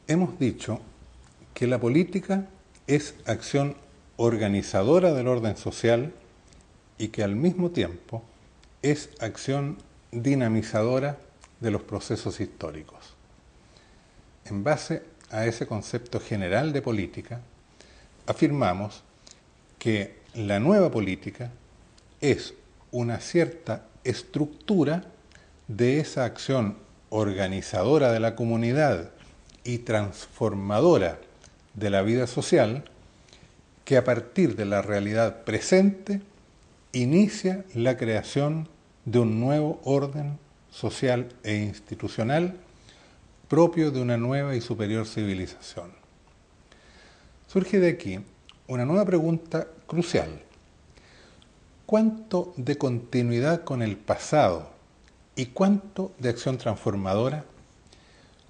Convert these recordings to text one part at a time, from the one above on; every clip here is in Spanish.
Hemos dicho que la política es acción organizadora del orden social y que al mismo tiempo es acción dinamizadora de los procesos históricos. En base a ese concepto general de política, afirmamos que la nueva política es una cierta estructura de esa acción organizadora de la comunidad y transformadora de la vida social que a partir de la realidad presente inicia la creación de un nuevo orden social e institucional propio de una nueva y superior civilización. Surge de aquí una nueva pregunta crucial. ¿Cuánto de continuidad con el pasado y cuánto de acción transformadora?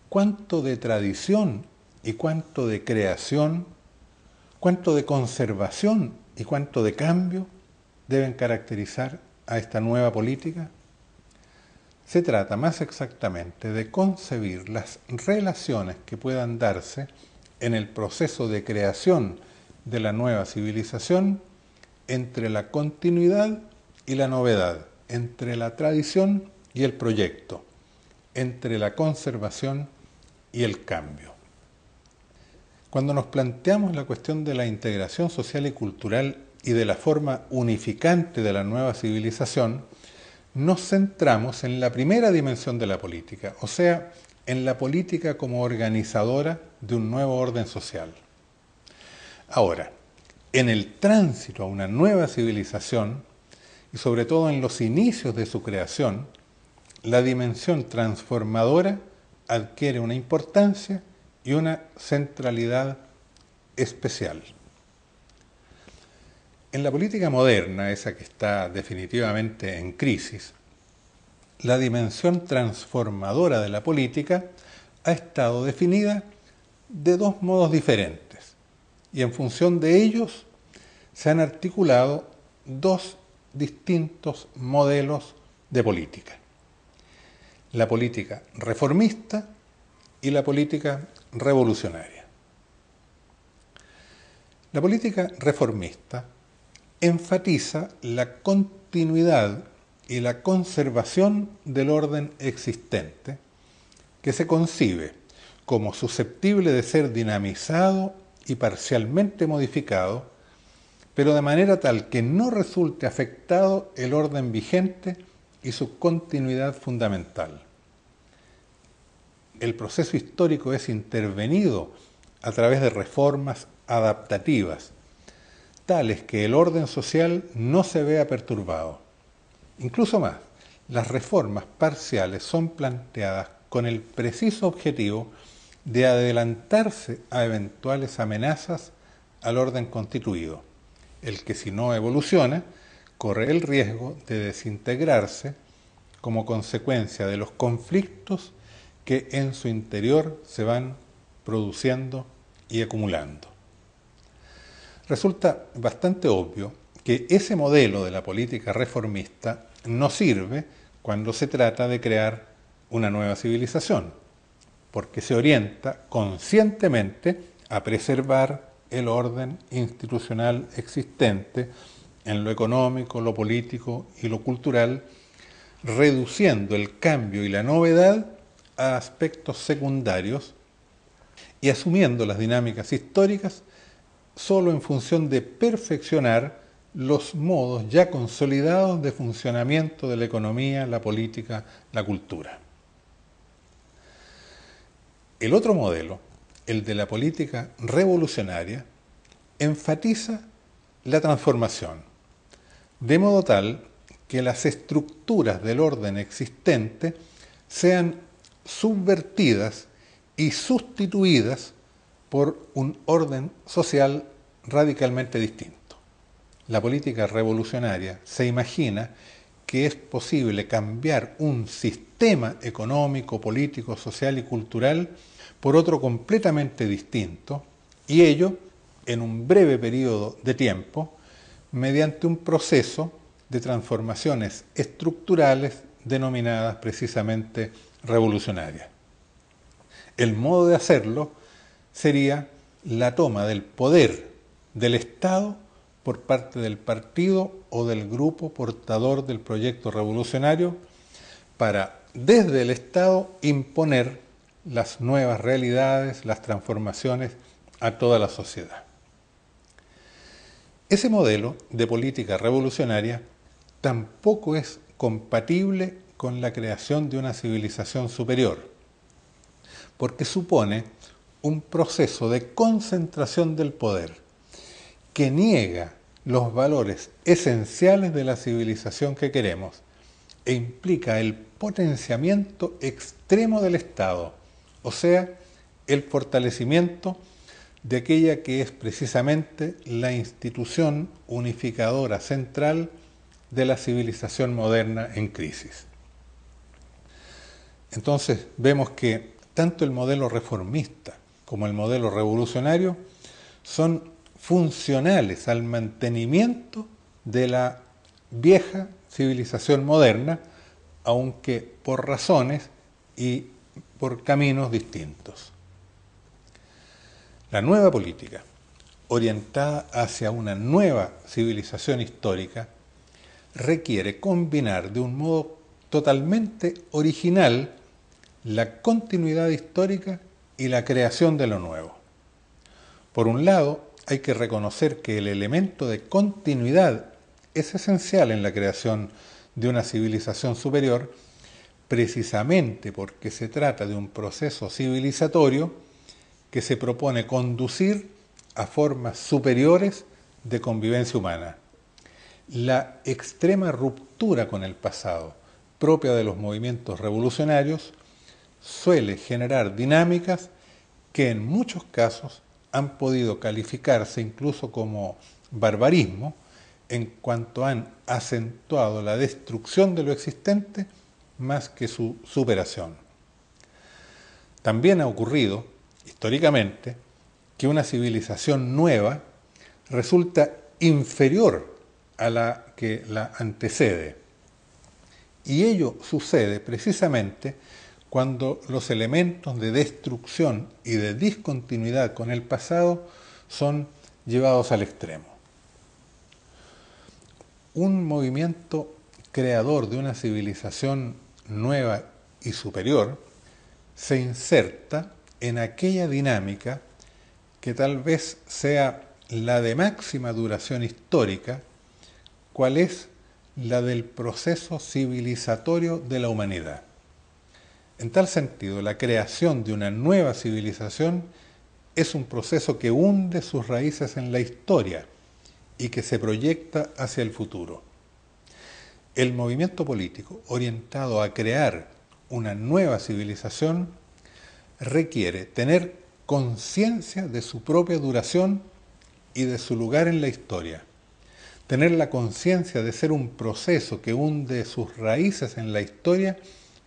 ¿Cuánto de tradición y cuánto de creación? ¿Cuánto de conservación y cuánto de cambio deben caracterizar a esta nueva política? Se trata más exactamente de concebir las relaciones que puedan darse en el proceso de creación de la nueva civilización entre la continuidad y la novedad, entre la tradición y el proyecto, entre la conservación y el cambio. Cuando nos planteamos la cuestión de la integración social y cultural y de la forma unificante de la nueva civilización, nos centramos en la primera dimensión de la política, o sea, en la política como organizadora de un nuevo orden social. Ahora, en el tránsito a una nueva civilización, y sobre todo en los inicios de su creación, la dimensión transformadora adquiere una importancia y una centralidad especial. En la política moderna, esa que está definitivamente en crisis, la dimensión transformadora de la política ha estado definida de dos modos diferentes y en función de ellos se han articulado dos distintos modelos de política. La política reformista y la política revolucionaria. La política reformista enfatiza la continuidad y la conservación del orden existente, que se concibe como susceptible de ser dinamizado y parcialmente modificado, pero de manera tal que no resulte afectado el orden vigente y su continuidad fundamental. El proceso histórico es intervenido a través de reformas adaptativas, tales que el orden social no se vea perturbado. Incluso más, las reformas parciales son planteadas con el preciso objetivo de adelantarse a eventuales amenazas al orden constituido, el que si no evoluciona corre el riesgo de desintegrarse como consecuencia de los conflictos que en su interior se van produciendo y acumulando. Resulta bastante obvio que ese modelo de la política reformista no sirve cuando se trata de crear una nueva civilización, porque se orienta conscientemente a preservar el orden institucional existente en lo económico, lo político y lo cultural, reduciendo el cambio y la novedad a aspectos secundarios y asumiendo las dinámicas históricas solo en función de perfeccionar los modos ya consolidados de funcionamiento de la economía, la política, la cultura. El otro modelo, el de la política revolucionaria, enfatiza la transformación, de modo tal que las estructuras del orden existente sean subvertidas y sustituidas por un orden social radicalmente distinto. La política revolucionaria se imagina que es posible cambiar un sistema económico, político, social y cultural por otro completamente distinto, y ello en un breve periodo de tiempo, mediante un proceso de transformaciones estructurales denominadas precisamente revolucionarias. El modo de hacerlo sería la toma del poder del Estado por parte del partido o del grupo portador del proyecto revolucionario para, desde el Estado, imponer las nuevas realidades, las transformaciones a toda la sociedad. Ese modelo de política revolucionaria tampoco es compatible con la creación de una civilización superior, porque supone un proceso de concentración del poder que niega los valores esenciales de la civilización que queremos e implica el potenciamiento extremo del Estado, o sea, el fortalecimiento de aquella que es precisamente la institución unificadora central de la civilización moderna en crisis. Entonces vemos que tanto el modelo reformista como el modelo revolucionario son funcionales al mantenimiento de la vieja civilización moderna, aunque por razones y por caminos distintos. La nueva política, orientada hacia una nueva civilización histórica, requiere combinar de un modo totalmente original la continuidad histórica y la creación de lo nuevo. Por un lado, hay que reconocer que el elemento de continuidad es esencial en la creación de una civilización superior, precisamente porque se trata de un proceso civilizatorio que se propone conducir a formas superiores de convivencia humana. La extrema ruptura con el pasado, propia de los movimientos revolucionarios, suele generar dinámicas que en muchos casos han podido calificarse incluso como barbarismo, en cuanto han acentuado la destrucción de lo existente más que su superación. También ha ocurrido, históricamente, que una civilización nueva resulta inferior a la que la antecede. Y ello sucede precisamente cuando los elementos de destrucción y de discontinuidad con el pasado son llevados al extremo. Un movimiento creador de una civilización nueva y superior se inserta en aquella dinámica que tal vez sea la de máxima duración histórica, cual es la del proceso civilizatorio de la humanidad. En tal sentido, la creación de una nueva civilización es un proceso que hunde sus raíces en la historia y que se proyecta hacia el futuro. El movimiento político orientado a crear una nueva civilización requiere tener conciencia de su propia duración y de su lugar en la historia. Tener la conciencia de ser un proceso que hunde sus raíces en la historia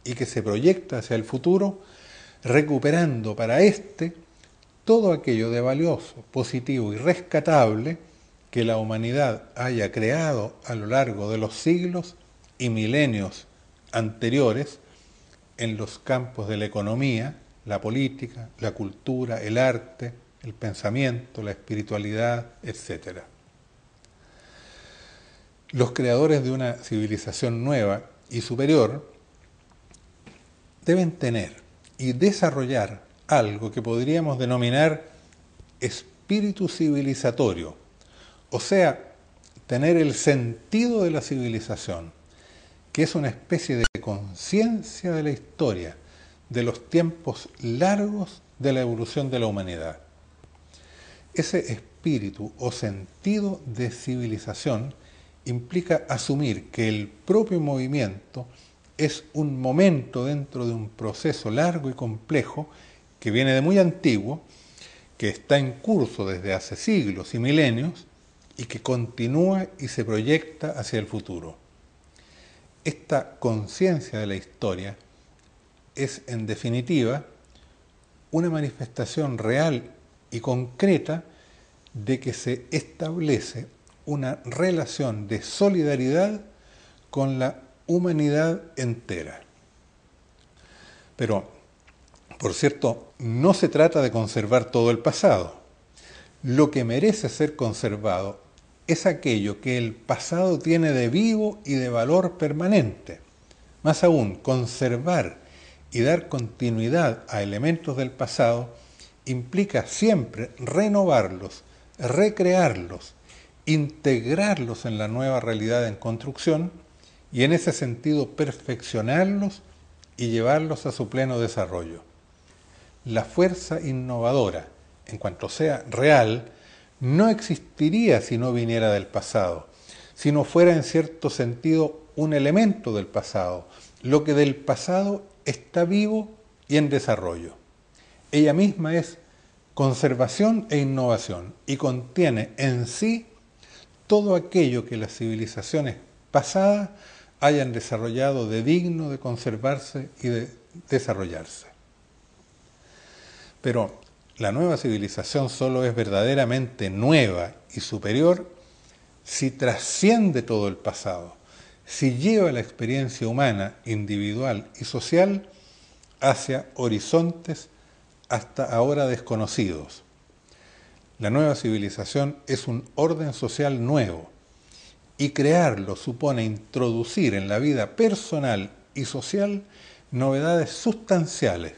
y que se proyecta hacia el futuro, recuperando para éste todo aquello de valioso, positivo y rescatable que la humanidad haya creado a lo largo de los siglos y milenios anteriores en los campos de la economía, la política, la cultura, el arte, el pensamiento, la espiritualidad, etc. Los creadores de una civilización nueva y superior deben tener y desarrollar algo que podríamos denominar espíritu civilizatorio, o sea, tener el sentido de la civilización, que es una especie de conciencia de la historia, de los tiempos largos de la evolución de la humanidad. Ese espíritu o sentido de civilización implica asumir que el propio movimiento es un momento dentro de un proceso largo y complejo que viene de muy antiguo, que está en curso desde hace siglos y milenios y que continúa y se proyecta hacia el futuro. Esta conciencia de la historia es, en definitiva, una manifestación real y concreta de que se establece una relación de solidaridad con la humanidad entera. Pero, Por cierto, no se trata de conservar todo el pasado. Lo que merece ser conservado es aquello que el pasado tiene de vivo y de valor permanente. Más aún, conservar y dar continuidad a elementos del pasado implica siempre renovarlos, recrearlos, integrarlos en la nueva realidad en construcción y en ese sentido perfeccionarlos y llevarlos a su pleno desarrollo. La fuerza innovadora, en cuanto sea real, no existiría si no viniera del pasado, si no fuera en cierto sentido un elemento del pasado, lo que del pasado está vivo y en desarrollo. Ella misma es conservación e innovación y contiene en sí todo aquello que las civilizaciones pasadas hayan desarrollado de digno de conservarse y de desarrollarse. Pero la nueva civilización solo es verdaderamente nueva y superior si trasciende todo el pasado, si lleva la experiencia humana, individual y social hacia horizontes hasta ahora desconocidos. La nueva civilización es un orden social nuevo y crearlo supone introducir en la vida personal y social novedades sustanciales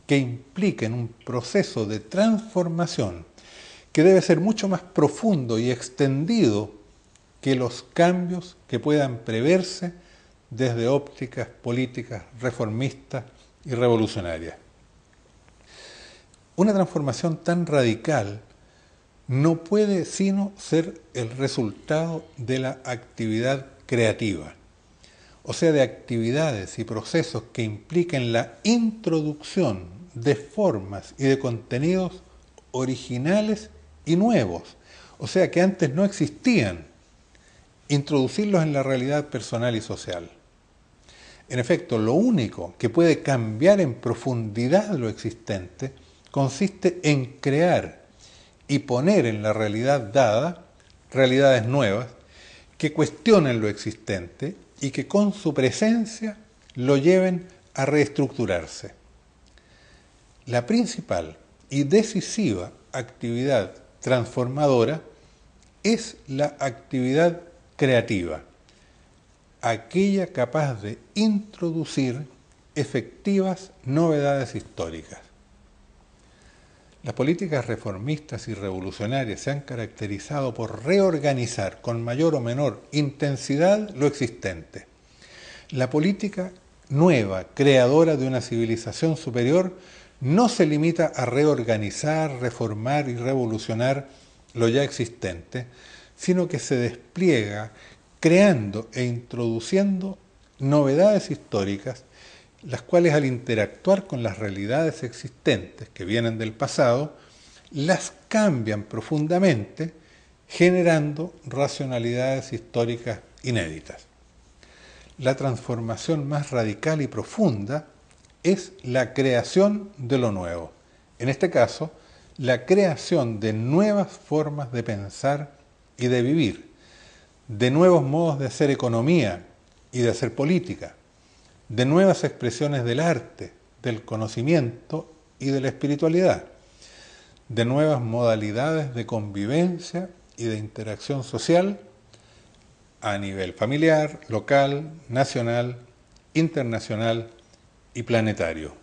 que impliquen un proceso de transformación que debe ser mucho más profundo y extendido que los cambios que puedan preverse desde ópticas políticas reformistas y revolucionarias. Una transformación tan radical no puede sino ser el resultado de la actividad creativa, o sea, de actividades y procesos que impliquen la introducción de formas y de contenidos originales y nuevos, o sea, que antes no existían, introducirlos en la realidad personal y social. En efecto, lo único que puede cambiar en profundidad lo existente consiste en crear y poner en la realidad dada realidades nuevas que cuestionen lo existente y que con su presencia lo lleven a reestructurarse. La principal y decisiva actividad transformadora es la actividad creativa, aquella capaz de introducir efectivas novedades históricas. Las políticas reformistas y revolucionarias se han caracterizado por reorganizar con mayor o menor intensidad lo existente. La política nueva, creadora de una civilización superior, no se limita a reorganizar, reformar y revolucionar lo ya existente, sino que se despliega creando e introduciendo novedades históricas, las cuales al interactuar con las realidades existentes que vienen del pasado, las cambian profundamente, generando racionalidades históricas inéditas. La transformación más radical y profunda es la creación de lo nuevo. En este caso, la creación de nuevas formas de pensar y de vivir, de nuevos modos de hacer economía y de hacer política, de nuevas expresiones del arte, del conocimiento y de la espiritualidad, de nuevas modalidades de convivencia y de interacción social a nivel familiar, local, nacional, internacional y planetario.